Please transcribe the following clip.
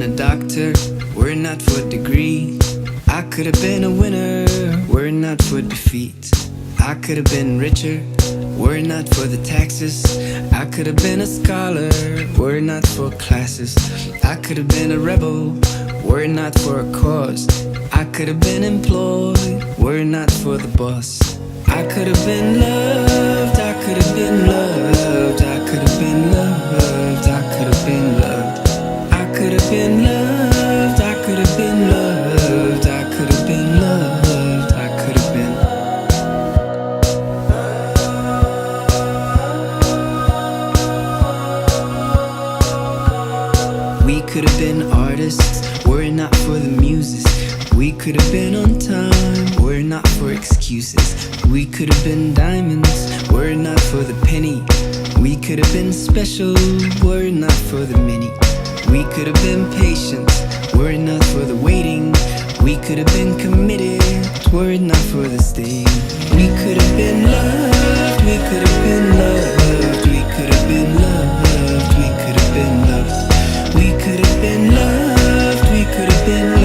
A doctor, were it not for degree. I could have been a winner, were it not for defeat. I could have been richer, were it not for the taxes. I could have been a scholar, were it not for classes. I could have been a rebel, were it not for a cause. I could have been employed, were it not for the boss. I could have been loved, I could have been loved. I could have been loved, I could have been loved. I could have been loved, I could have been loved. I could have been loved, I could have been. We could have been artists, were it not for the muses. We could have been on time, were it not for excuses. We could have been diamonds, were it not for the penny. We could have been special, were it not for the many. We could have been patient, were it not for the waiting. We could have been committed, were it not for the staying. We could have been loved, we could have been loved. We could have been loved, we could have been loved. We could have been loved, we could have been loved.